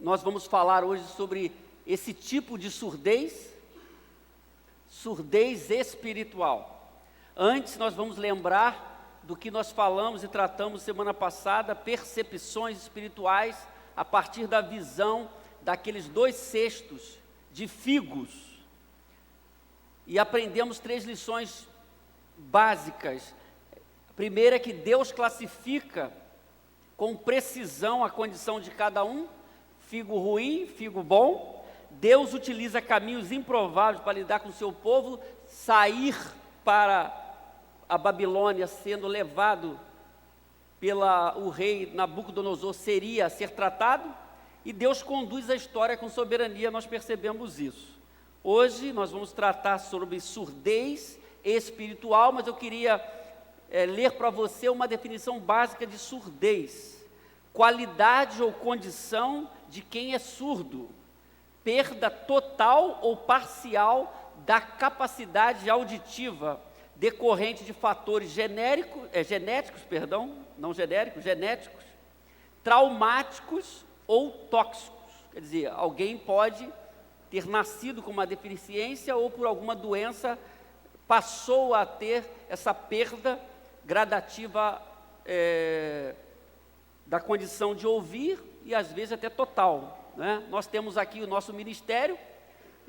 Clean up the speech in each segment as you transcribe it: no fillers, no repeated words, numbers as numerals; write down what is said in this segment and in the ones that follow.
nós vamos falar hoje sobre esse tipo de surdez espiritual. Antes, nós vamos lembrar do que nós falamos e tratamos semana passada, percepções espirituais, a partir da visão daqueles 2 cestos de figos. E aprendemos 3 lições básicas. A primeira é que Deus classifica com precisão a condição de cada um, figo ruim, figo bom. Deus utiliza caminhos improváveis para lidar com o seu povo. Sair para a Babilônia, sendo levado pelo rei Nabucodonosor, seria ser tratado, e Deus conduz a história com soberania, nós percebemos isso. Hoje nós vamos tratar sobre surdez espiritual, mas eu queria ler para você uma definição básica de surdez: qualidade ou condição de quem é surdo, perda total ou parcial da capacidade auditiva, decorrente de fatores genéticos, traumáticos ou tóxicos. Quer dizer, alguém pode ter nascido com uma deficiência ou por alguma doença passou a ter essa perda gradativa da condição de ouvir e às vezes até total, né? Nós temos aqui o nosso ministério,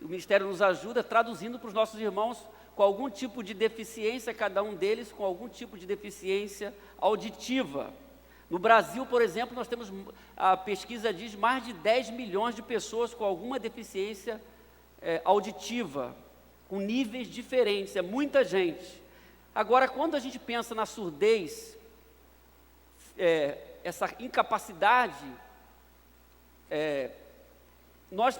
o ministério nos ajuda traduzindo para os nossos irmãos com algum tipo de deficiência, cada um deles com algum tipo de deficiência auditiva. No Brasil, por exemplo, nós temos, a pesquisa diz, mais de 10 milhões de pessoas com alguma deficiência auditiva, com níveis diferentes, é muita gente. Agora, quando a gente pensa na surdez, essa incapacidade, nós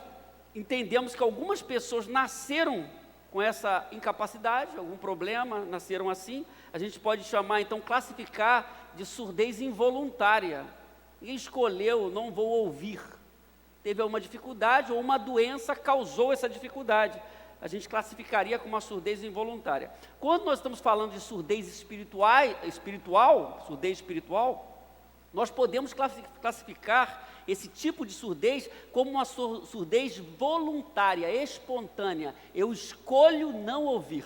entendemos que algumas pessoas nasceram com essa incapacidade, algum problema, nasceram assim. A gente pode chamar, então, classificar de surdez involuntária. Ninguém escolheu, não vou ouvir. Teve alguma dificuldade ou uma doença causou essa dificuldade. A gente classificaria como uma surdez involuntária. Quando nós estamos falando de surdez surdez espiritual, nós podemos classificar esse tipo de surdez como uma surdez voluntária, espontânea. Eu escolho não ouvir.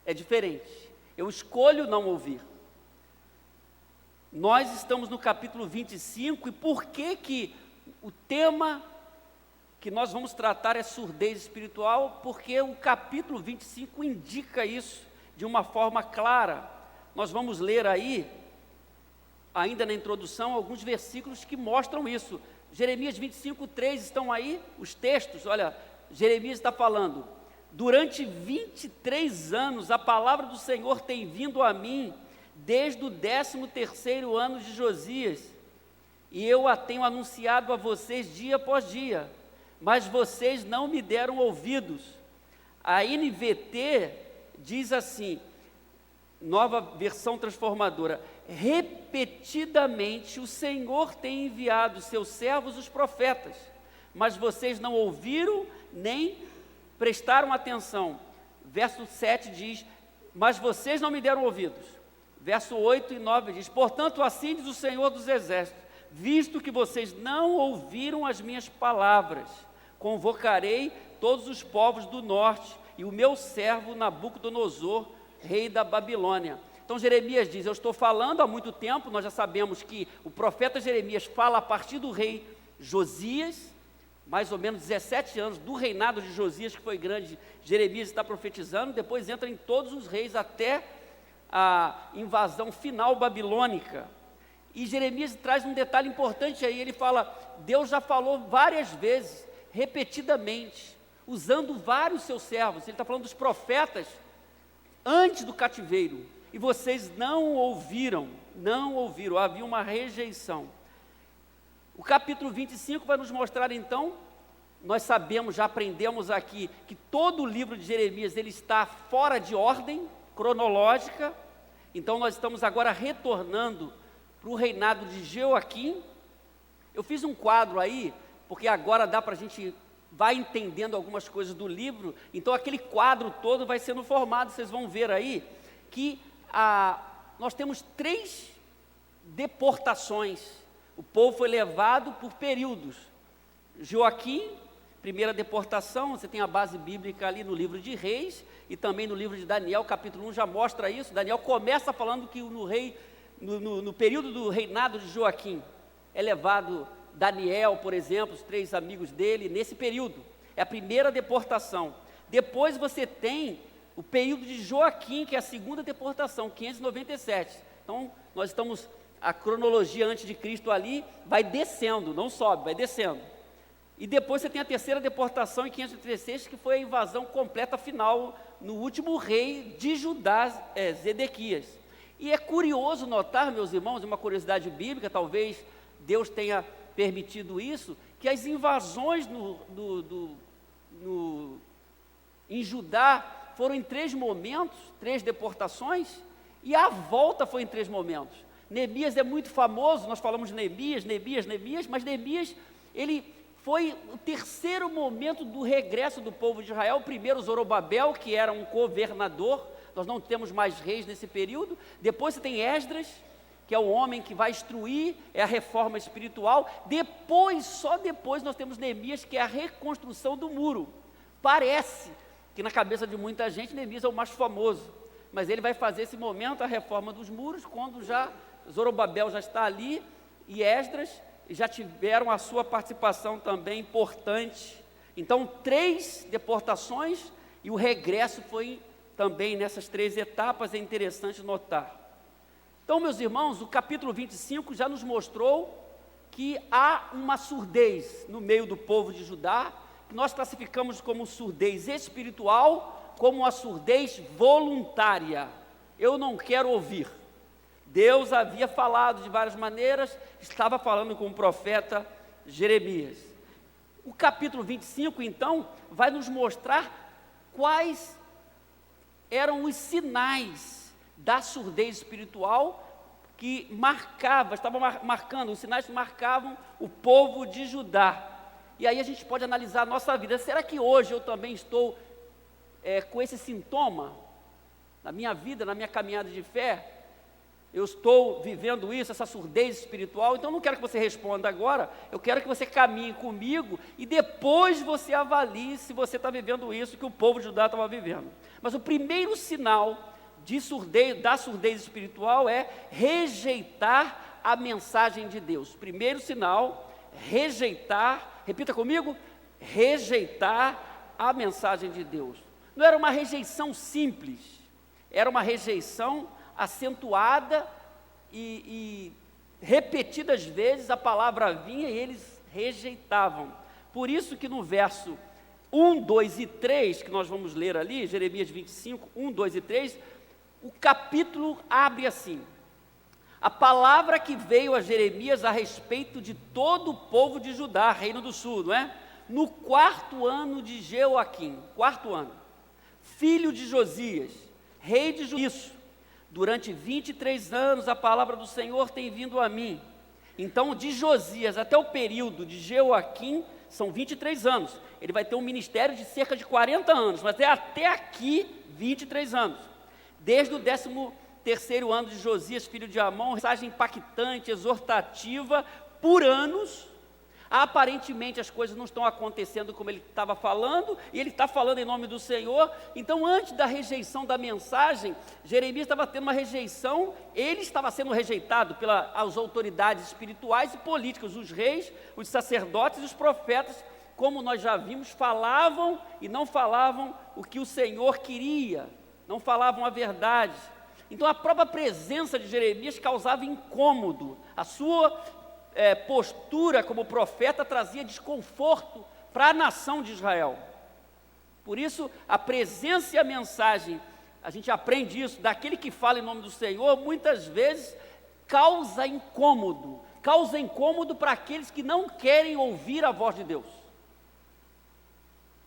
É diferente. Eu escolho não ouvir. Nós estamos no capítulo 25, e por que o tema que nós vamos tratar é surdez espiritual? Porque o capítulo 25 indica isso de uma forma clara. Nós vamos ler aí, ainda na introdução, alguns versículos que mostram isso. Jeremias 25:3 estão aí os textos. Olha, Jeremias está falando: durante 23 anos a palavra do Senhor tem vindo a mim, desde o 13º ano de Josias, e eu a tenho anunciado a vocês dia após dia, mas vocês não me deram ouvidos. A NVT diz assim, nova versão transformadora: repetidamente o Senhor tem enviado seus servos os profetas, mas vocês não ouviram nem prestaram atenção. Verso 7 diz: mas vocês não me deram ouvidos. Verso 8 e 9 diz: portanto assim diz o Senhor dos Exércitos, visto que vocês não ouviram as minhas palavras, convocarei todos os povos do norte e o meu servo Nabucodonosor, rei da Babilônia. Então Jeremias diz: eu estou falando há muito tempo. Nós já sabemos que o profeta Jeremias fala a partir do rei Josias, mais ou menos 17 anos do reinado de Josias, que foi grande. Jeremias está profetizando, depois entra em todos os reis até a invasão final babilônica. E Jeremias traz um detalhe importante aí, ele fala: Deus já falou várias vezes, repetidamente, usando vários seus servos. Ele está falando dos profetas antes do cativeiro, e vocês não ouviram, havia uma rejeição. O capítulo 25 vai nos mostrar então, nós sabemos, já aprendemos aqui, que todo o livro de Jeremias ele está fora de ordem cronológica. Então nós estamos agora retornando para o reinado de Joaquim. Eu fiz um quadro aí, porque agora dá para a gente vai entendendo algumas coisas do livro. Então aquele quadro todo vai sendo formado. Vocês vão ver aí que nós temos 3 deportações. O povo foi levado por períodos. Joaquim, primeira deportação, você tem a base bíblica ali no livro de Reis, e também no livro de Daniel, capítulo 1 já mostra isso. Daniel começa falando que no período do reinado de Joaquim, é levado Daniel, por exemplo, os 3 amigos dele, nesse período, é a primeira deportação. Depois você tem o período de Joaquim, que é a segunda deportação, 597. Então, nós estamos, a cronologia antes de Cristo ali, vai descendo, não sobe, vai descendo. E depois você tem a terceira deportação em 536, que foi a invasão completa final no último rei de Judá, Zedequias. E é curioso notar, meus irmãos, uma curiosidade bíblica, talvez Deus tenha permitido isso, que as invasões em Judá foram em 3 momentos, 3 deportações, e a volta foi em 3 momentos. Neemias é muito famoso, nós falamos de Neemias, mas Neemias, ele foi o terceiro momento do regresso do povo de Israel. O primeiro, Zorobabel, que era um governador, nós não temos mais reis nesse período. Depois você tem Esdras, que é o homem que vai instruir, é a reforma espiritual. Depois, só depois, nós temos Neemias, que é a reconstrução do muro. Parece que na cabeça de muita gente, Neemias é o mais famoso, mas ele vai fazer esse momento, a reforma dos muros, quando já Zorobabel já está ali, e Esdras já tiveram a sua participação também importante. Então, 3 deportações, e o regresso foi também nessas 3 etapas, é interessante notar. Então, meus irmãos, o capítulo 25 já nos mostrou que há uma surdez no meio do povo de Judá, que nós classificamos como surdez espiritual, como a surdez voluntária. Eu não quero ouvir. Deus havia falado de várias maneiras, estava falando com o profeta Jeremias. O capítulo 25, então, vai nos mostrar quais eram os sinais da surdez espiritual que os sinais que marcavam o povo de Judá. E aí a gente pode analisar a nossa vida. Será que hoje eu também estou com esse sintoma na minha vida, na minha caminhada de fé? Eu estou vivendo isso, essa surdez espiritual? Então eu não quero que você responda agora, eu quero que você caminhe comigo e depois você avalie se você está vivendo isso que o povo de Judá estava vivendo. Mas o primeiro sinal da surdez espiritual é rejeitar a mensagem de Deus. Primeiro sinal, rejeitar, repita comigo, rejeitar a mensagem de Deus. Não era uma rejeição simples, era uma rejeição acentuada e repetidas vezes a palavra vinha e eles rejeitavam. Por isso que no verso 1, 2 e 3, que nós vamos ler ali, Jeremias 25, 1, 2 e 3, o capítulo abre assim: a palavra que veio a Jeremias a respeito de todo o povo de Judá, reino do sul, não é? No 4º ano de Joaquim, 4º ano, filho de Josias, rei de Judá. Durante 23 anos a palavra do Senhor tem vindo a mim. Então, de Josias até o período de Joaquim, são 23 anos. Ele vai ter um ministério de cerca de 40 anos, mas é até aqui 23 anos. Desde o 13º ano de Josias, filho de Amon, mensagem impactante, exortativa, por anos. Aparentemente as coisas não estão acontecendo como ele estava falando, e ele está falando em nome do Senhor. Então, antes da rejeição da mensagem, Jeremias estava tendo uma rejeição, ele estava sendo rejeitado pelas autoridades espirituais e políticas, os reis, os sacerdotes e os profetas, como nós já vimos, falavam e não falavam o que o Senhor queria, não falavam a verdade. Então a própria presença de Jeremias causava incômodo, a sua postura como profeta trazia desconforto para a nação de Israel. Por isso, a presença e a mensagem, a gente aprende isso, daquele que fala em nome do Senhor, muitas vezes causa incômodo para aqueles que não querem ouvir a voz de Deus.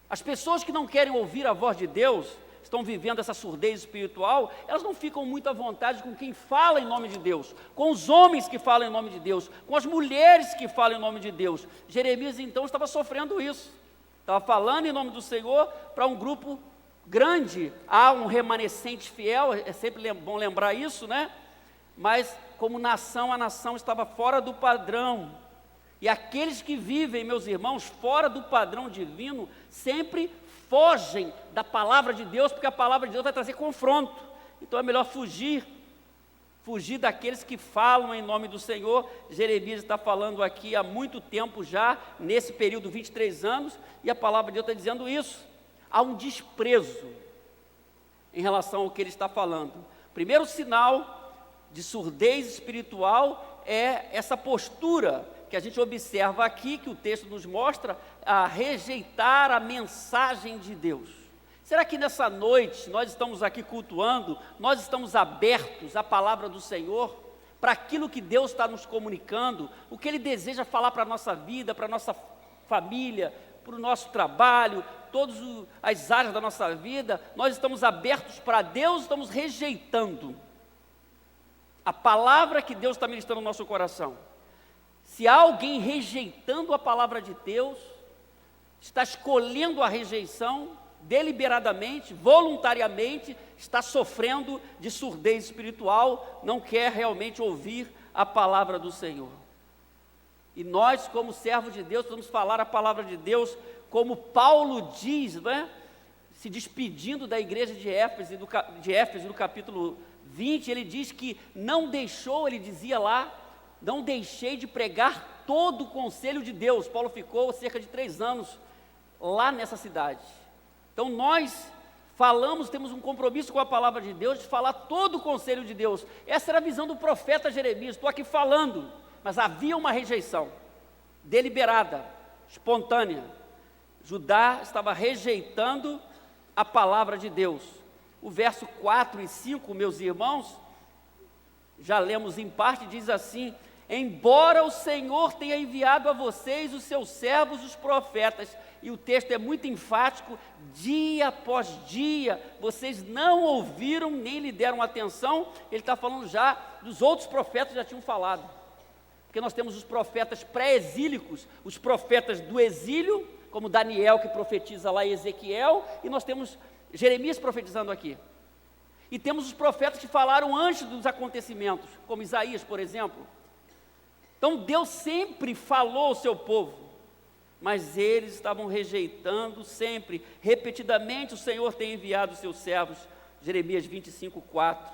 As pessoas que não querem ouvir a voz de Deus, estão vivendo essa surdez espiritual, elas não ficam muito à vontade com quem fala em nome de Deus, com os homens que falam em nome de Deus, com as mulheres que falam em nome de Deus. Jeremias então estava sofrendo isso, estava falando em nome do Senhor para um grupo grande. Há um remanescente fiel, é sempre bom lembrar isso, né? Mas como nação, a nação estava fora do padrão. E aqueles que vivem, meus irmãos, fora do padrão divino, sempre fogem da palavra de Deus, porque a palavra de Deus vai trazer confronto. Então é melhor fugir daqueles que falam em nome do Senhor. Jeremias está falando aqui há muito tempo já, nesse período, 23 anos, e a palavra de Deus está dizendo isso. Há um desprezo em relação ao que ele está falando. O primeiro sinal de surdez espiritual é essa postura que a gente observa aqui, que o texto nos mostra, a rejeitar a mensagem de Deus. Será que nessa noite nós estamos aqui cultuando, nós estamos abertos à palavra do Senhor, para aquilo que Deus está nos comunicando, o que Ele deseja falar para a nossa vida, para a nossa família, para o nosso trabalho, todas as áreas da nossa vida? Nós estamos abertos para Deus, estamos rejeitando a palavra que Deus está ministrando no nosso coração. Se há alguém rejeitando a palavra de Deus, está escolhendo a rejeição, deliberadamente, voluntariamente, está sofrendo de surdez espiritual, não quer realmente ouvir a palavra do Senhor. E nós, como servos de Deus, vamos falar a palavra de Deus, como Paulo diz, né? Se despedindo da igreja de Éfeso, no capítulo 20, ele diz que não deixou, ele dizia lá, não deixei de pregar todo o conselho de Deus. Paulo ficou cerca de 3 anos lá nessa cidade. Então nós falamos, temos um compromisso com a palavra de Deus, de falar todo o conselho de Deus. Essa era a visão do profeta Jeremias. Estou aqui falando, mas havia uma rejeição deliberada, espontânea. Judá estava rejeitando a palavra de Deus. O verso 4 e 5, meus irmãos, já lemos em parte, diz assim: embora o Senhor tenha enviado a vocês os seus servos, os profetas, e o texto é muito enfático, dia após dia, vocês não ouviram nem lhe deram atenção. Ele está falando já dos outros profetas que já tinham falado, porque nós temos os profetas pré-exílicos, os profetas do exílio, como Daniel, que profetiza lá em Ezequiel, e nós temos Jeremias profetizando aqui. E temos os profetas que falaram antes dos acontecimentos, como Isaías, por exemplo. Então Deus sempre falou ao seu povo, mas eles estavam rejeitando sempre, repetidamente o Senhor tem enviado os seus servos, Jeremias 25:4.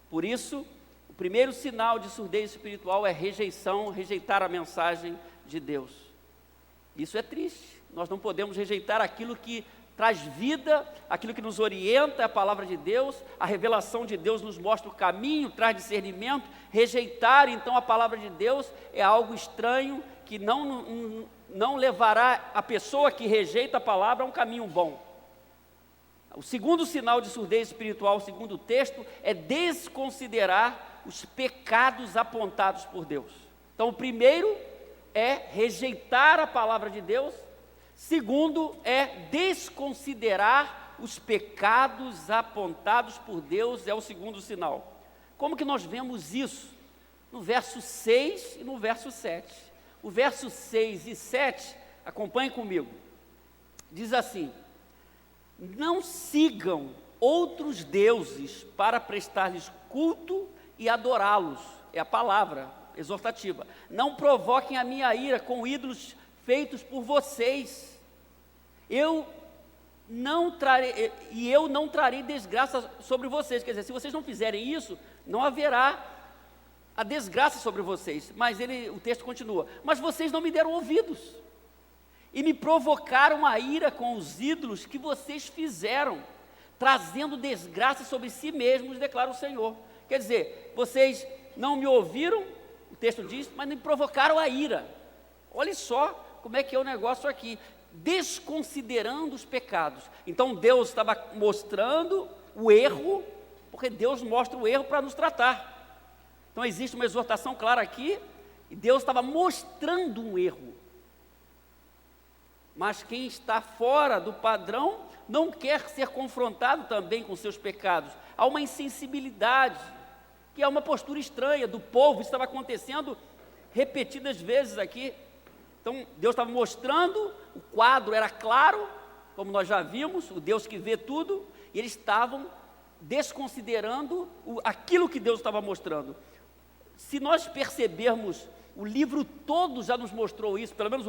Por isso, o primeiro sinal de surdez espiritual é rejeitar a mensagem de Deus. Isso é triste, nós não podemos rejeitar aquilo que traz vida, aquilo que nos orienta, a palavra de Deus, a revelação de Deus nos mostra o caminho, traz discernimento. Rejeitar então a palavra de Deus é algo estranho, que não levará a pessoa que rejeita a palavra a um caminho bom. O segundo sinal de surdez espiritual, segundo o texto, é desconsiderar os pecados apontados por Deus. Então o primeiro é rejeitar a palavra de Deus. Segundo, é desconsiderar os pecados apontados por Deus, é o segundo sinal. Como que nós vemos isso? No verso 6 e no verso 7. O verso 6 e 7, acompanhem comigo, diz assim: não sigam outros deuses para prestar-lhes culto e adorá-los, é a palavra exortativa. Não provoquem a minha ira com ídolos feitos por vocês. Eu não trarei desgraça sobre vocês. Quer dizer, se vocês não fizerem isso, não haverá a desgraça sobre vocês. Mas o texto continua: mas vocês não me deram ouvidos e me provocaram a ira com os ídolos que vocês fizeram, trazendo desgraça sobre si mesmos, declara o Senhor. Quer dizer, vocês não me ouviram, o texto diz, mas me provocaram a ira. Olha só como é que é o negócio aqui, desconsiderando os pecados. Então Deus estava mostrando o erro, porque Deus mostra o erro para nos tratar. Então existe uma exortação clara aqui, e Deus estava mostrando um erro. Mas quem está fora do padrão não quer ser confrontado também com seus pecados. Há uma insensibilidade, que é uma postura estranha do povo. Isso estava acontecendo repetidas vezes aqui. Então Deus estava mostrando, o quadro era claro, como nós já vimos, o Deus que vê tudo, e eles estavam desconsiderando aquilo que Deus estava mostrando. Se nós percebermos o livro todo já nos mostrou isso, pelo menos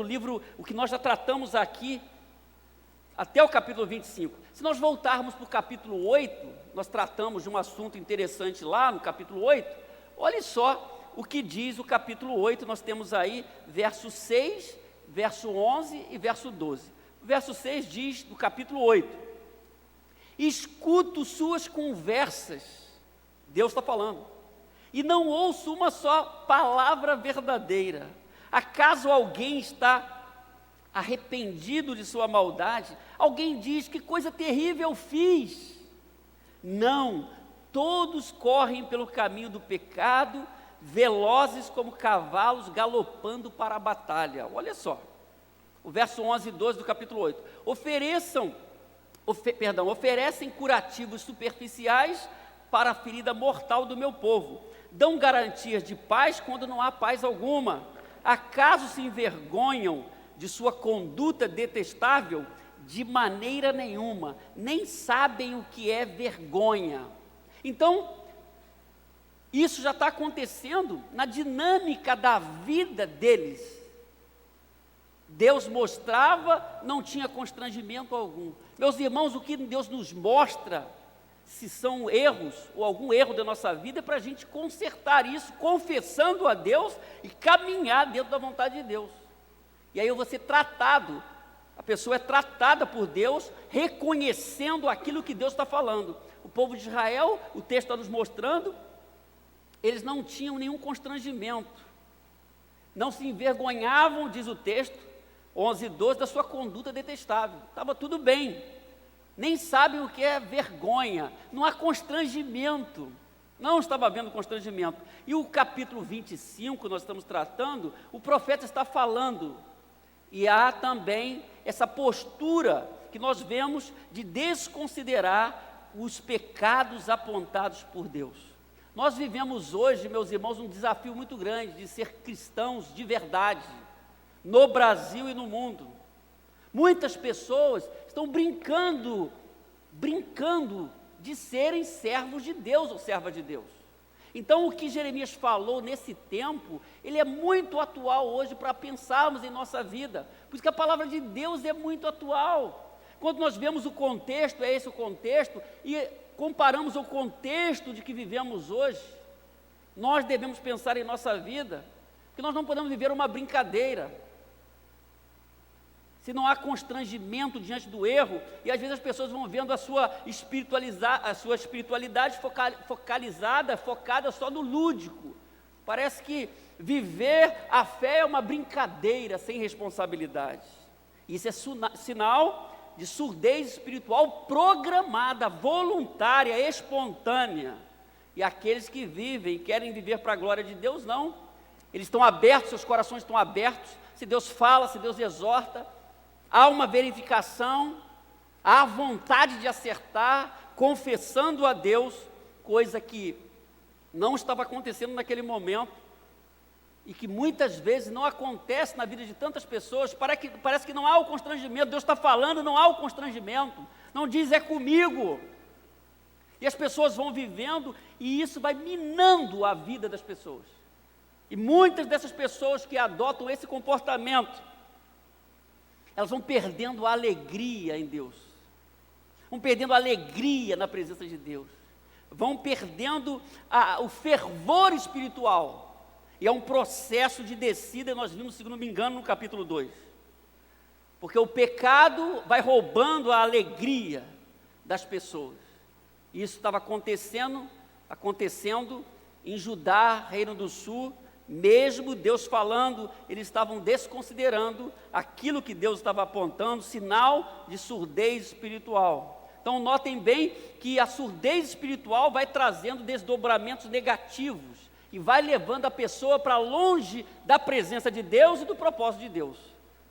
o que nós já tratamos aqui, até o capítulo 25. Se nós voltarmos para o capítulo 8, nós tratamos de um assunto interessante lá no capítulo 8, olhe só o que diz o capítulo 8, nós temos aí verso 6, verso 11 e verso 12. O verso 6 diz, do capítulo 8, escuto suas conversas, Deus está falando, e não ouço uma só palavra verdadeira. Acaso alguém está arrependido de sua maldade? Alguém diz, que coisa terrível fiz? Não, todos correm pelo caminho do pecado, velozes como cavalos galopando para a batalha. Olha só, o verso 11 e 12 do capítulo 8. Oferecem curativos superficiais para a ferida mortal do meu povo. Dão garantias de paz quando não há paz alguma. Acaso se envergonham de sua conduta detestável? De maneira nenhuma, nem sabem o que é vergonha. Então, isso já está acontecendo na dinâmica da vida deles. Deus mostrava, não tinha constrangimento algum. Meus irmãos, o que Deus nos mostra, se são erros ou algum erro da nossa vida, é para a gente consertar isso, confessando a Deus e caminhar dentro da vontade de Deus. E aí eu vou ser tratado, a pessoa é tratada por Deus, reconhecendo aquilo que Deus está falando. O povo de Israel, o texto está nos mostrando, eles não tinham nenhum constrangimento, não se envergonhavam, diz o texto, 11 e 12, da sua conduta detestável, estava tudo bem, nem sabem o que é vergonha, não há constrangimento, não estava havendo constrangimento. E o capítulo 25, nós estamos tratando, o profeta está falando, e há também essa postura que nós vemos de desconsiderar os pecados apontados por Deus. Nós vivemos hoje, meus irmãos, um desafio muito grande de ser cristãos de verdade, no Brasil e no mundo. Muitas pessoas estão brincando de serem servos de Deus ou serva de Deus. Então, o que Jeremias falou nesse tempo, ele é muito atual hoje para pensarmos em nossa vida. Por isso que a palavra de Deus é muito atual. Quando nós vemos o contexto, é esse o contexto, e comparamos o contexto de que vivemos hoje, nós devemos pensar em nossa vida, porque nós não podemos viver uma brincadeira. Se não há constrangimento diante do erro, e às vezes as pessoas vão vendo a sua espiritualidade focada só no lúdico. Parece que viver a fé é uma brincadeira sem responsabilidade. Isso é sinal de surdez espiritual programada, voluntária, espontânea. E aqueles que vivem e querem viver para a glória de Deus, não. Eles estão abertos, seus corações estão abertos. Se Deus fala, se Deus exorta, há uma verificação, há vontade de acertar, confessando a Deus, coisa que não estava acontecendo naquele momento, e que muitas vezes não acontece na vida de tantas pessoas. Parece que não há o constrangimento. Deus está falando, não há o constrangimento, não diz é comigo, e as pessoas vão vivendo, e isso vai minando a vida das pessoas, e muitas dessas pessoas que adotam esse comportamento, elas vão perdendo a alegria em Deus, vão perdendo a alegria na presença de Deus, vão perdendo o fervor espiritual, e é um processo de descida. Nós vimos, se não me engano, no capítulo 2, porque o pecado vai roubando a alegria das pessoas. Isso estava acontecendo em Judá, Reino do Sul. Mesmo Deus falando, eles estavam desconsiderando aquilo que Deus estava apontando, sinal de surdez espiritual. Então notem bem que a surdez espiritual vai trazendo desdobramentos negativos, e vai levando a pessoa para longe da presença de Deus e do propósito de Deus.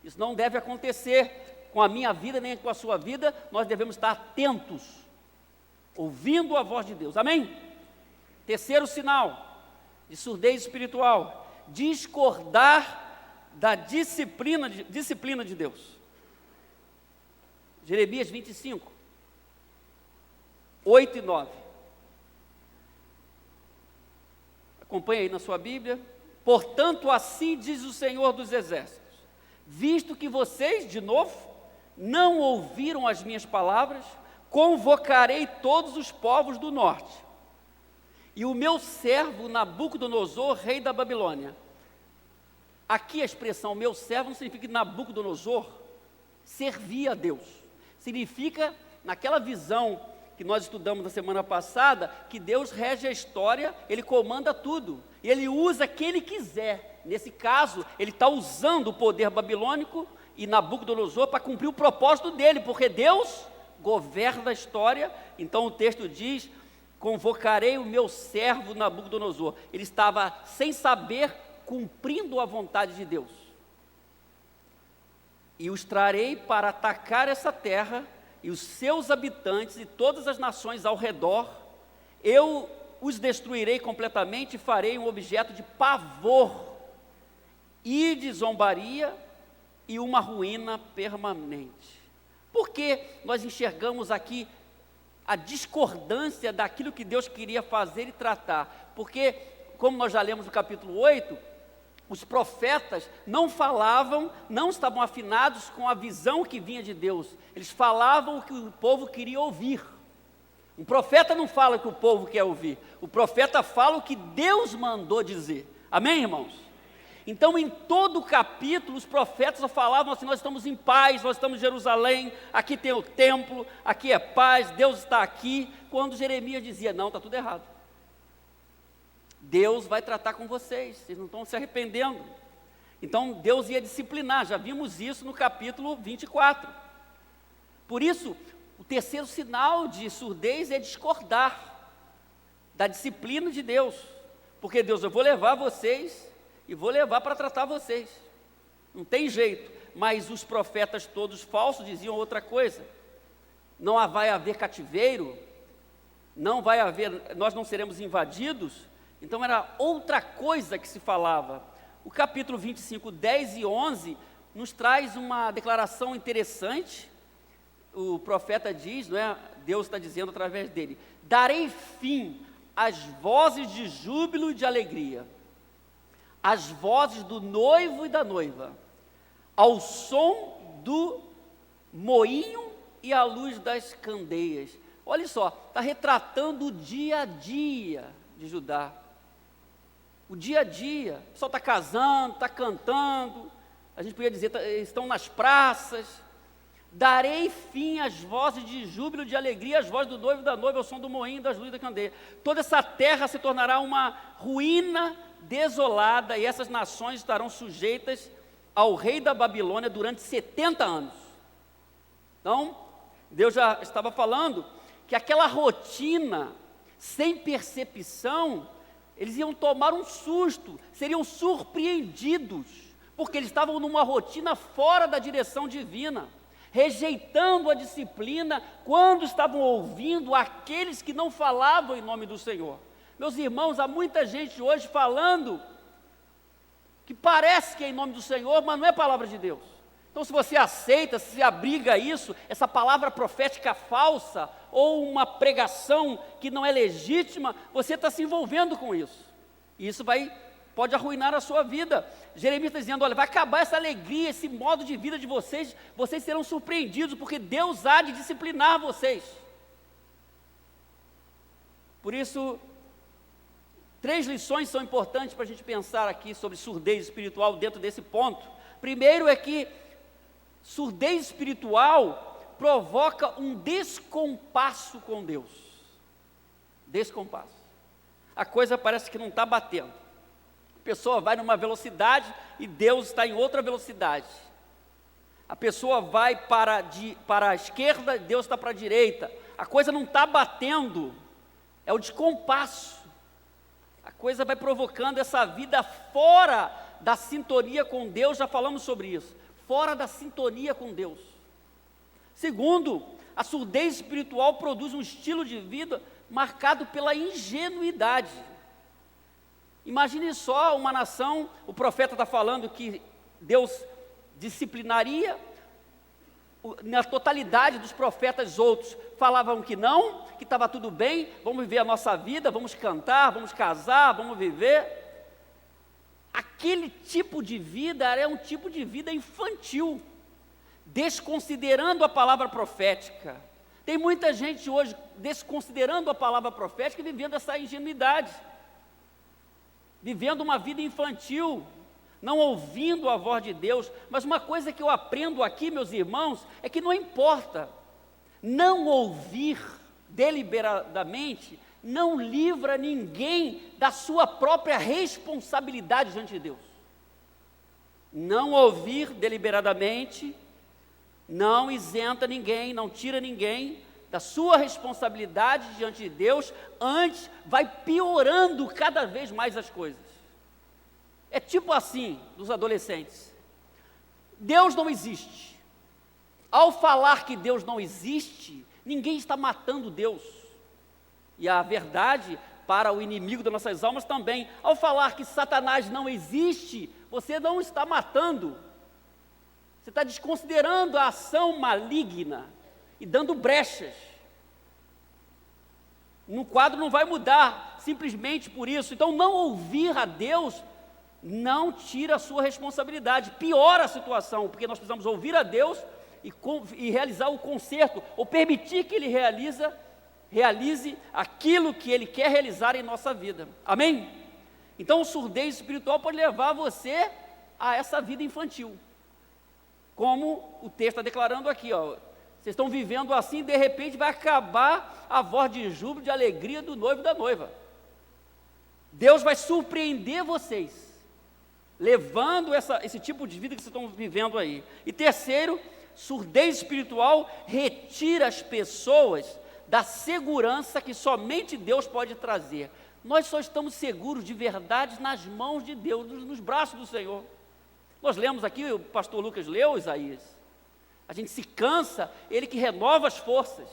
Isso não deve acontecer com a minha vida, nem com a sua vida. Nós devemos estar atentos, ouvindo a voz de Deus, amém? Terceiro sinal de surdez espiritual: discordar da disciplina de Deus. Jeremias 25, 8 e 9. Acompanhe aí na sua Bíblia, Portanto, assim diz o Senhor dos Exércitos, visto que vocês, de novo, não ouviram as minhas palavras, convocarei todos os povos do norte, e o meu servo Nabucodonosor, rei da Babilônia. Aqui a expressão meu servo não significa que Nabucodonosor servia a Deus. Significa, naquela visão que nós estudamos na semana passada, que Deus rege a história, Ele comanda tudo, e Ele usa quem Ele quiser. Nesse caso, Ele está usando o poder babilônico e Nabucodonosor para cumprir o propósito dele, porque Deus governa a história. Então o texto diz, convocarei o meu servo Nabucodonosor. Ele estava sem saber, cumprindo a vontade de Deus. E os trarei para atacar essa terra, e os seus habitantes e todas as nações ao redor. Eu os destruirei completamente e farei um objeto de pavor e de zombaria e uma ruína permanente. Por que nós enxergamos aqui a discordância daquilo que Deus queria fazer e tratar? Porque, como nós já lemos no capítulo 8, os profetas não falavam, não estavam afinados com a visão que vinha de Deus. Eles falavam o que o povo queria ouvir. Um profeta não fala o que o povo quer ouvir. O profeta fala o que Deus mandou dizer. Amém, irmãos? Então, em todo o capítulo, os profetas só falavam assim, nós estamos em paz, nós estamos em Jerusalém, aqui tem o templo, aqui é paz, Deus está aqui. Quando Jeremias dizia, não, está tudo errado. Deus vai tratar com vocês não estão se arrependendo. Então, Deus ia disciplinar, já vimos isso no capítulo 24. Por isso, o terceiro sinal de surdez é discordar da disciplina de Deus. Porque Deus, eu vou levar vocês e vou levar para tratar vocês. Não tem jeito. Mas os profetas todos falsos diziam outra coisa. Não vai haver cativeiro, não vai haver, nós não seremos invadidos. Então era outra coisa que se falava. O capítulo 25, 10 e 11 nos traz uma declaração interessante. O profeta diz, não é? Deus está dizendo através dele, darei fim às vozes de júbilo e de alegria, às vozes do noivo e da noiva, ao som do moinho e à luz das candeias. Olha só, está retratando o dia a dia de Judá. O dia a dia, o pessoal está casando, está cantando, a gente podia dizer, estão nas praças. Darei fim às vozes de júbilo, de alegria, às vozes do noivo e da noiva, ao som do moinho e das luzes da candeia. Toda essa terra se tornará uma ruína desolada, e essas nações estarão sujeitas ao rei da Babilônia durante 70 anos. Então, Deus já estava falando que aquela rotina, sem percepção, eles iam tomar um susto, seriam surpreendidos, porque eles estavam numa rotina fora da direção divina, rejeitando a disciplina quando estavam ouvindo aqueles que não falavam em nome do Senhor. Meus irmãos, há muita gente hoje falando que parece que é em nome do Senhor, mas não é palavra de Deus. Então, se você aceita, se abriga a isso, essa palavra profética falsa, ou uma pregação que não é legítima, você está se envolvendo com isso. E isso pode arruinar a sua vida. Jeremias está dizendo, olha, vai acabar essa alegria, esse modo de vida de vocês, vocês serão surpreendidos, porque Deus há de disciplinar vocês. Por isso, 3 lições são importantes para a gente pensar aqui sobre surdez espiritual dentro desse ponto. Primeiro é que surdez espiritual provoca um descompasso com Deus. Descompasso. A coisa parece que não está batendo. A pessoa vai numa velocidade e Deus está em outra velocidade. A pessoa vai para a esquerda e Deus está para a direita. A coisa não está batendo. É o descompasso. A coisa vai provocando essa vida fora da sintonia com Deus, já falamos sobre isso. Fora da sintonia com Deus. Segundo, a surdez espiritual produz um estilo de vida marcado pela ingenuidade. Imagine só uma nação, o profeta está falando que Deus disciplinaria, na totalidade dos profetas outros falavam que não, que estava tudo bem, vamos viver a nossa vida, vamos cantar, vamos casar, vamos viver. aquele tipo de vida é um tipo de vida infantil, desconsiderando a palavra profética. Tem muita gente hoje desconsiderando a palavra profética e vivendo essa ingenuidade, vivendo uma vida infantil, não ouvindo a voz de Deus. Mas uma coisa que eu aprendo aqui, meus irmãos, é que não importa, não ouvir deliberadamente não livra ninguém da sua própria responsabilidade diante de Deus. Não ouvir deliberadamente não isenta ninguém, não tira ninguém da sua responsabilidade diante de Deus, antes vai piorando cada vez mais as coisas. É tipo assim, dos adolescentes: Deus não existe. Ao falar que Deus não existe, ninguém está matando Deus. E a verdade para o inimigo das nossas almas também: ao falar que Satanás não existe, você não está matando, você está desconsiderando a ação maligna e dando brechas. No quadro não vai mudar simplesmente por isso. Então, não ouvir a Deus não tira a sua responsabilidade, piora a situação, porque nós precisamos ouvir a Deus e realizar o conserto, ou permitir que Ele realize aquilo que Ele quer realizar em nossa vida. Amém? Então, surdez espiritual pode levar você a essa vida infantil, como o texto está declarando aqui, ó. Vocês estão vivendo assim, de repente vai acabar a voz de júbilo, de alegria do noivo e da noiva. Deus vai surpreender vocês, levando esse tipo de vida que vocês estão vivendo aí. E terceiro, surdez espiritual retira as pessoas da segurança que somente Deus pode trazer. Nós só estamos seguros de verdade nas mãos de Deus, nos braços do Senhor. Nós lemos aqui, o pastor Lucas leu Isaías. A gente se cansa, Ele que renova as forças.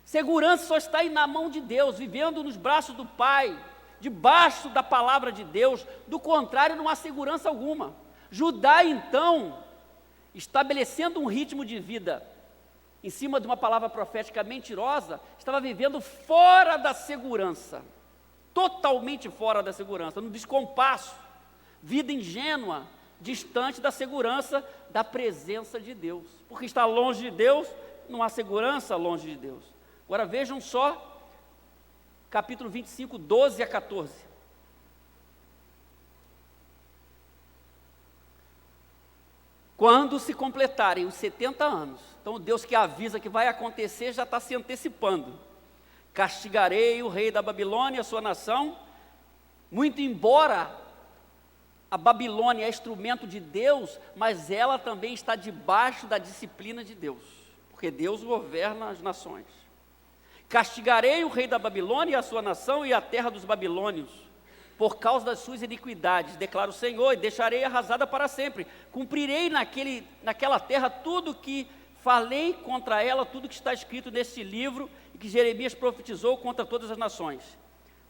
Segurança só está aí na mão de Deus, vivendo nos braços do Pai, debaixo da palavra de Deus. Do contrário, não há segurança alguma. Judá, então, estabelecendo um ritmo de vida em cima de uma palavra profética mentirosa, estava vivendo fora da segurança, totalmente fora da segurança, no descompasso, vida ingênua, distante da segurança da presença de Deus, porque está longe de Deus, não há segurança longe de Deus. Agora vejam só, capítulo 25, 12 a 14. Quando se completarem os 70 anos, então o Deus que avisa que vai acontecer já está se antecipando. Castigarei o rei da Babilônia e a sua nação, muito embora a Babilônia é instrumento de Deus, mas ela também está debaixo da disciplina de Deus, porque Deus governa as nações. Castigarei o rei da Babilônia e a sua nação e a terra dos babilônios, por causa das suas iniquidades, declara o Senhor, e deixarei arrasada para sempre. Cumprirei naquela terra tudo que falei contra ela, tudo que está escrito neste livro, e que Jeremias profetizou contra todas as nações.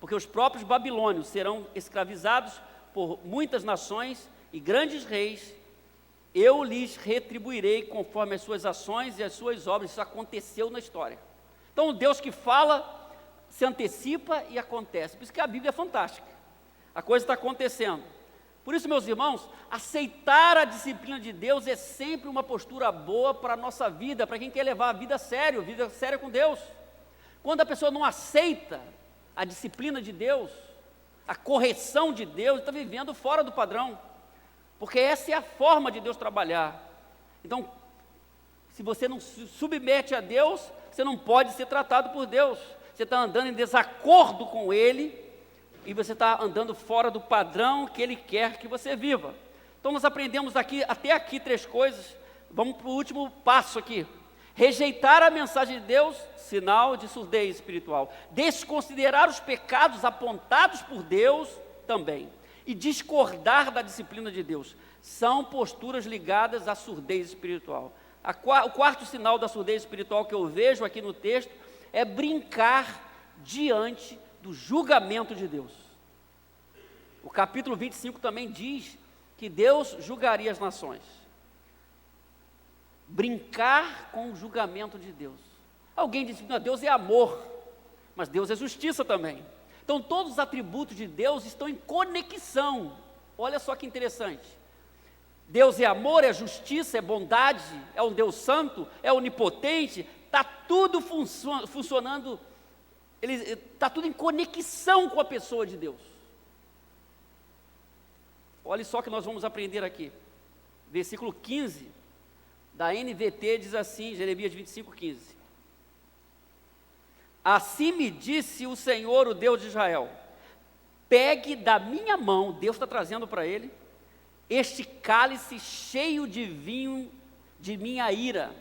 Porque os próprios babilônios serão escravizados por muitas nações e grandes reis, eu lhes retribuirei conforme as suas ações e as suas obras. Isso aconteceu na história. Então, o Deus que fala, se antecipa e acontece. Por isso que a Bíblia é fantástica. A coisa está acontecendo. Por isso, meus irmãos, aceitar a disciplina de Deus é sempre uma postura boa para a nossa vida, para quem quer levar a vida séria com Deus. Quando a pessoa não aceita a disciplina de Deus, a correção de Deus, está vivendo fora do padrão, porque essa é a forma de Deus trabalhar. Então, se você não se submete a Deus, você não pode ser tratado por Deus. Você está andando em desacordo com Ele, e você está andando fora do padrão que Ele quer que você viva. Então, nós aprendemos até aqui 3 coisas. Vamos para o último passo aqui. Rejeitar a mensagem de Deus, sinal de surdez espiritual. Desconsiderar os pecados apontados por Deus também. E discordar da disciplina de Deus. São posturas ligadas à surdez espiritual. O quarto sinal da surdez espiritual que eu vejo aqui no texto é brincar diante do julgamento de Deus. O capítulo 25 também diz que Deus julgaria as nações. Brincar com o julgamento de Deus. Alguém diz que Deus é amor, mas Deus é justiça também. Então todos os atributos de Deus estão em conexão. Olha só que interessante. Deus é amor, é justiça, é bondade, é um Deus santo, é onipotente, está tudo funcionando, está tudo em conexão com a pessoa de Deus. Olha só que nós vamos aprender aqui. Versículo 15 da NVT diz assim, Jeremias 25:15. Assim me disse o Senhor, o Deus de Israel: pegue da minha mão, Deus está trazendo para ele, este cálice cheio de vinho de minha ira,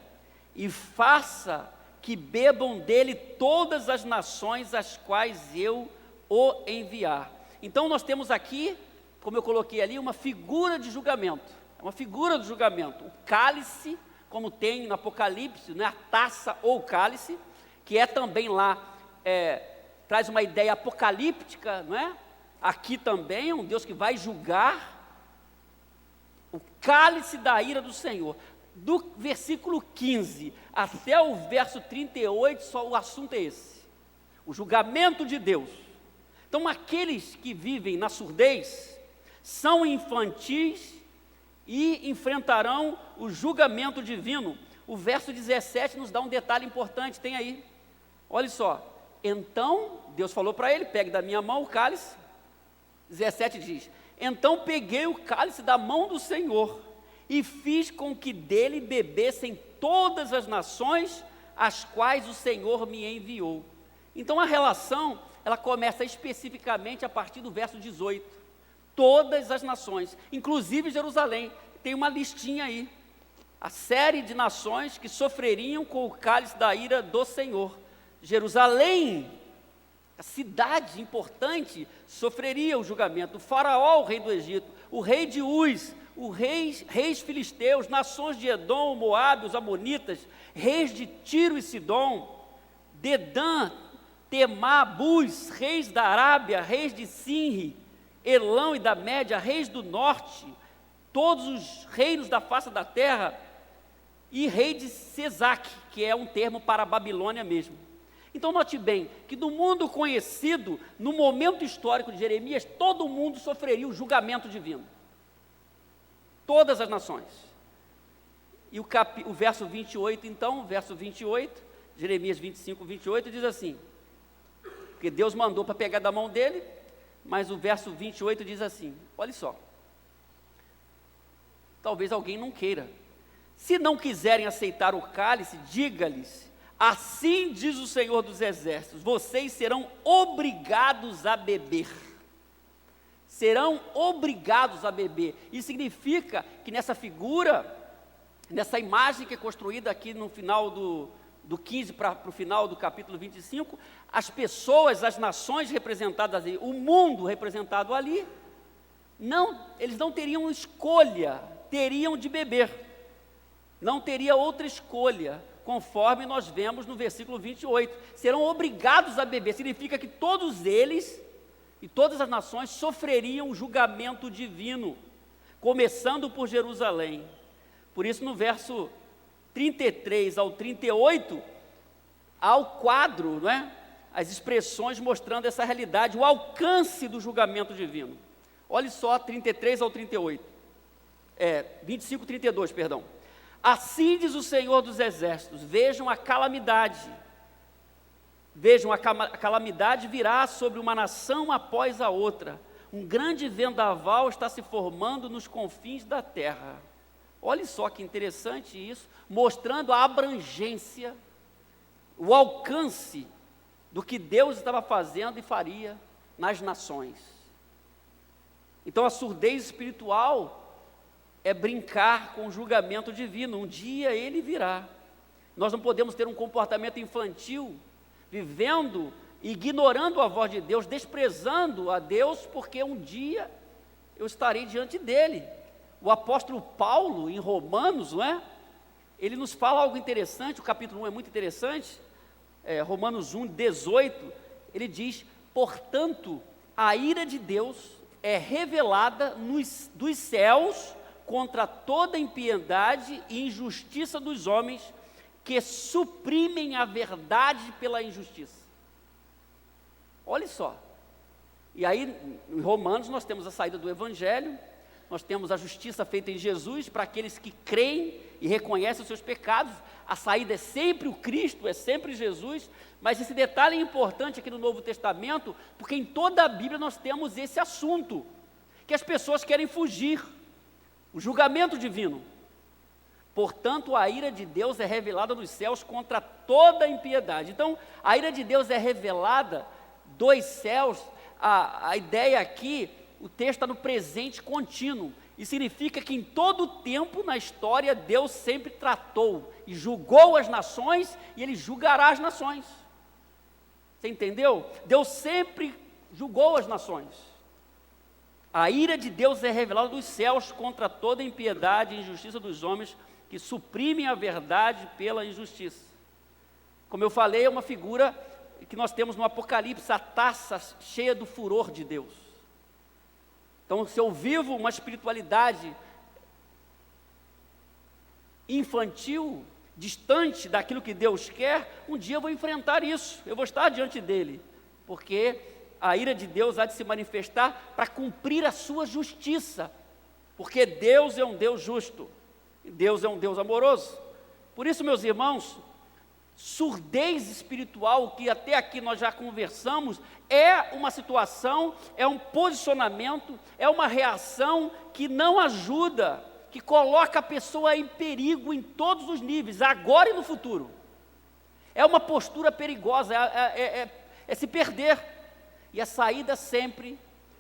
e faça que bebam dele todas as nações às quais eu o enviar. Então nós temos aqui, como eu coloquei ali, uma figura de julgamento. É uma figura do julgamento. O cálice, como tem no Apocalipse, né, a taça ou o cálice, que é também lá, traz uma ideia apocalíptica, não é? Aqui também é um Deus que vai julgar. O cálice da ira do Senhor. Do versículo 15 até o verso 38, só o assunto é esse: o julgamento de Deus. Então, aqueles que vivem na surdez são infantis e enfrentarão o julgamento divino. O verso 17 nos dá um detalhe importante, tem aí. Olha só. Então, Deus falou para ele: pegue da minha mão o cálice. 17 diz: então peguei o cálice da mão do Senhor e fiz com que dele bebessem todas as nações às quais o Senhor me enviou. Então a relação, ela começa especificamente a partir do verso 18. Todas as nações, inclusive Jerusalém, tem uma listinha aí. A série de nações que sofreriam com o cálice da ira do Senhor. Jerusalém, a cidade importante, sofreria o julgamento. O faraó, o rei do Egito, o rei de Uz, os reis filisteus, nações de Edom, Moabe, os amonitas, reis de Tiro e Sidom, Dedã, Temá, Bus, reis da Arábia, reis de Sinri, Elão e da Média, reis do norte, todos os reinos da face da terra, e rei de Sesac, que é um termo para a Babilônia mesmo. Então note bem, que no mundo conhecido, no momento histórico de Jeremias, todo mundo sofreria o julgamento divino. Todas as nações. E o verso 28, então, verso 28, Jeremias 25, 28, diz assim, porque Deus mandou para pegar da mão dele, mas o verso 28 diz assim, olha só, talvez alguém não queira. Se não quiserem aceitar o cálice, diga-lhes: assim diz o Senhor dos Exércitos, vocês serão obrigados a beber. Serão obrigados a beber. Isso significa que nessa figura, nessa imagem que é construída aqui no final do 15 para o final do capítulo 25, as pessoas, as nações representadas ali, o mundo representado ali, eles não teriam escolha, teriam de beber. Não teria outra escolha, conforme nós vemos no versículo 28. Serão obrigados a beber. Significa que todos eles e todas as nações sofreriam o julgamento divino, começando por Jerusalém. Por isso, no verso 33 ao 38, há o quadro, não é? As expressões mostrando essa realidade, o alcance do julgamento divino. Olhe só, 33 ao 38. 25, 32, perdão. Assim diz o Senhor dos Exércitos: vejam a calamidade. Vejam, a calamidade virá sobre uma nação após a outra. Um grande vendaval está se formando nos confins da terra. Olha só que interessante isso, mostrando a abrangência, o alcance do que Deus estava fazendo e faria nas nações. Então a surdez espiritual é brincar com o julgamento divino. Um dia ele virá. Nós não podemos ter um comportamento infantil, vivendo, ignorando a voz de Deus, desprezando a Deus, porque um dia eu estarei diante dele. O apóstolo Paulo, em Romanos, não é? Ele nos fala algo interessante, o capítulo 1 é muito interessante, Romanos 1, 18, ele diz: portanto, a ira de Deus é revelada dos céus contra toda impiedade e injustiça dos homens que suprimem a verdade pela injustiça. Olha só, E aí, em Romanos, nós temos a saída do Evangelho, nós temos a justiça feita em Jesus para aqueles que creem e reconhecem os seus pecados. A saída é sempre o Cristo, é sempre Jesus, mas esse detalhe é importante aqui no Novo Testamento, porque em toda a Bíblia nós temos esse assunto, que as pessoas querem fugir, o julgamento divino. Portanto, a ira de Deus é revelada nos céus contra toda impiedade. Então, a ira de Deus é revelada dos céus. A ideia aqui, o texto está no presente contínuo, e significa que em todo o tempo na história Deus sempre tratou e julgou as nações, e Ele julgará as nações. Você entendeu? Deus sempre julgou as nações. A ira de Deus é revelada dos céus contra toda impiedade e injustiça dos homens que suprimem a verdade pela injustiça. Como eu falei, é uma figura que nós temos no Apocalipse, a taça cheia do furor de Deus. Então, se eu vivo uma espiritualidade infantil, distante daquilo que Deus quer, um dia eu vou enfrentar isso, eu vou estar diante dele, porque a ira de Deus há de se manifestar para cumprir a sua justiça, porque Deus é um Deus justo, Deus é um Deus amoroso. Por isso, meus irmãos, surdez espiritual, que até aqui nós já conversamos, é uma situação, é um posicionamento, é uma reação que não ajuda, que coloca a pessoa em perigo em todos os níveis, agora e no futuro. É uma postura perigosa, é se perder. E a saída sempre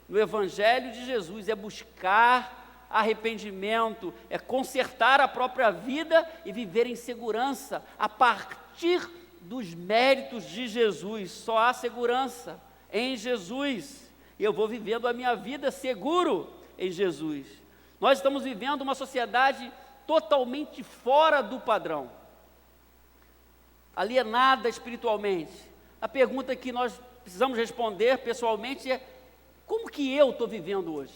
no Evangelho de Jesus é buscar arrependimento, é consertar a própria vida e viver em segurança, a partir dos méritos de Jesus. Só há segurança em Jesus, e eu vou vivendo a minha vida seguro em Jesus. Nós estamos vivendo uma sociedade totalmente fora do padrão, alienada espiritualmente. A pergunta que nós precisamos responder pessoalmente é: como que eu estou vivendo hoje?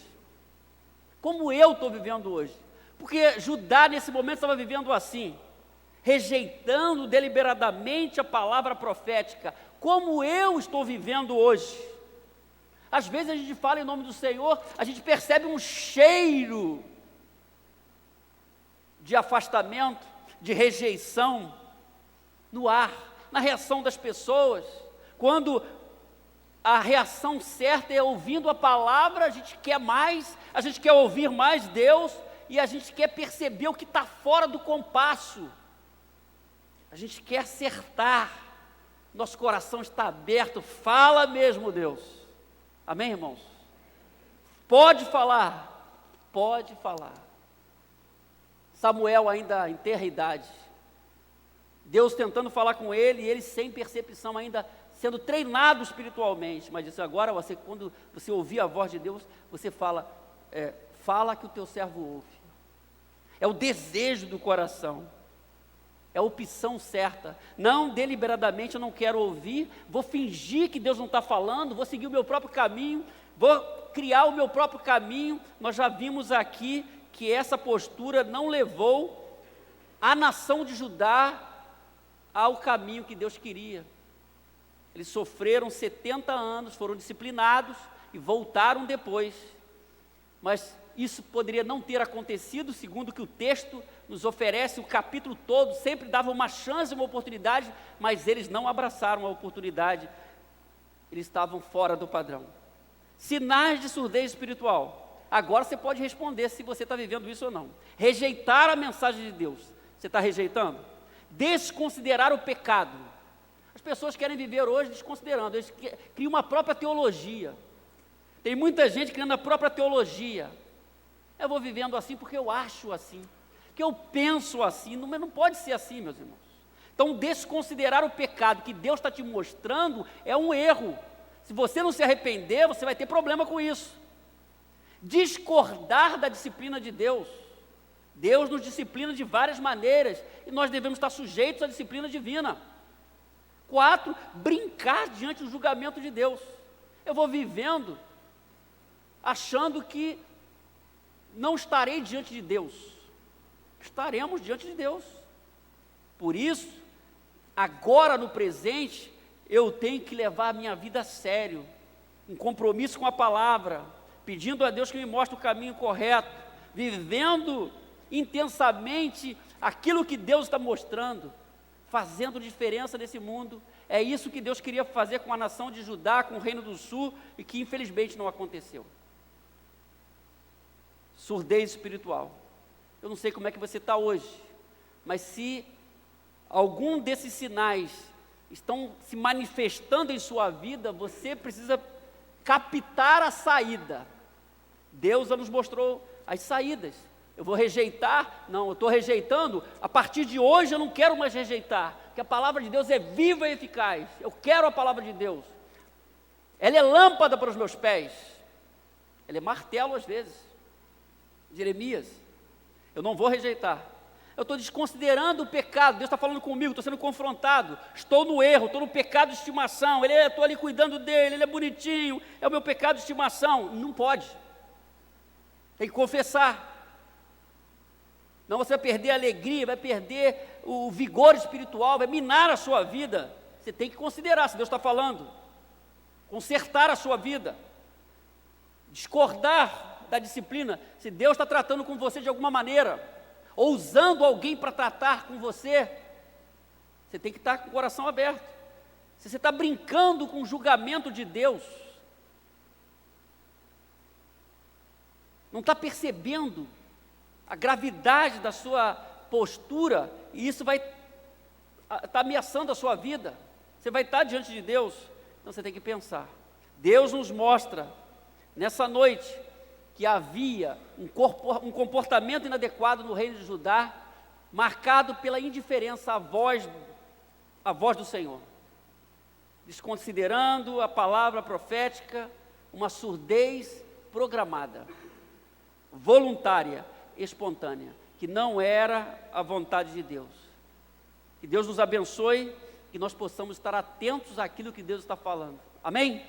Como eu estou vivendo hoje? Porque Judá nesse momento estava vivendo assim, rejeitando deliberadamente a palavra profética. Como eu estou vivendo hoje? Às vezes a gente fala em nome do Senhor, a gente percebe um cheiro de afastamento, de rejeição no ar, na reação das pessoas. Quando a reação certa é ouvindo a palavra, a gente quer mais, a gente quer ouvir mais Deus, e a gente quer perceber o que está fora do compasso. A gente quer acertar, nosso coração está aberto, fala mesmo Deus, amém, irmãos? Pode falar, pode falar. Samuel ainda em tenra idade, Deus tentando falar com ele, e ele sem percepção ainda, sendo treinado espiritualmente, mas disse: agora quando você ouvir a voz de Deus, você fala, fala que o teu servo ouve. É o desejo do coração, é a opção certa. Não deliberadamente, eu não quero ouvir, vou fingir que Deus não está falando, vou seguir o meu próprio caminho, vou criar o meu próprio caminho. Nós já vimos aqui que essa postura não levou a nação de Judá ao caminho que Deus queria. Eles sofreram 70 anos, foram disciplinados e voltaram depois. Mas isso poderia não ter acontecido, segundo o que o texto nos oferece, o capítulo todo sempre dava uma chance, uma oportunidade, mas eles não abraçaram a oportunidade, eles estavam fora do padrão. Sinais de surdez espiritual. Agora você pode responder se você está vivendo isso ou não. Rejeitar a mensagem de Deus. Você está rejeitando? Desconsiderar o pecado. As pessoas querem viver hoje desconsiderando, eles criam uma própria teologia. Tem muita gente criando a própria teologia. Eu vou vivendo assim porque eu acho assim, porque eu penso assim, mas não pode ser assim, meus irmãos. Então, desconsiderar o pecado que Deus está te mostrando é um erro. Se você não se arrepender, você vai ter problema com isso. Discordar da disciplina de Deus. Deus nos disciplina de várias maneiras, e nós devemos estar sujeitos à disciplina divina. 4, brincar diante do julgamento de Deus. Eu vou vivendo achando que não estarei diante de Deus. Estaremos diante de Deus. Por isso, agora no presente, eu tenho que levar a minha vida a sério. um compromisso com a palavra, pedindo a Deus que me mostre o caminho correto, vivendo intensamente aquilo que Deus está mostrando, fazendo diferença nesse mundo. É isso que Deus queria fazer com a nação de Judá, com o Reino do Sul, e que infelizmente não aconteceu. Surdez espiritual. Eu não sei como é que você está hoje, mas se algum desses sinais estão se manifestando em sua vida, você precisa captar a saída. Deus já nos mostrou as saídas. Eu vou rejeitar? Não, eu estou rejeitando. A partir de hoje eu não quero mais rejeitar, porque a palavra de Deus é viva e eficaz. Eu quero a palavra de Deus. Ela é lâmpada para os meus pés. Ela é martelo às vezes. Jeremias, eu não vou rejeitar. Eu estou desconsiderando o pecado. Deus está falando comigo, estou sendo confrontado. Estou no erro, estou no pecado de estimação. Estou ali cuidando dele, ele é bonitinho, é o meu pecado de estimação. Não pode. Tem que confessar. Não, você vai perder a alegria, vai perder o vigor espiritual, vai minar a sua vida. Você tem que considerar, se Deus está falando, consertar a sua vida, discordar da disciplina, se Deus está tratando com você de alguma maneira, ou usando alguém para tratar com você, você tem que estar com o coração aberto. Se você está brincando com o julgamento de Deus, não está percebendo a gravidade da sua postura, e isso vai estar ameaçando a sua vida, você vai estar diante de Deus. Então você tem que pensar. Deus nos mostra nessa noite que havia um comportamento inadequado no reino de Judá, marcado pela indiferença à voz do Senhor, desconsiderando a palavra profética, uma surdez programada, voluntária, espontânea, que não era a vontade de Deus. Que Deus nos abençoe, que nós possamos estar atentos àquilo que Deus está falando. Amém?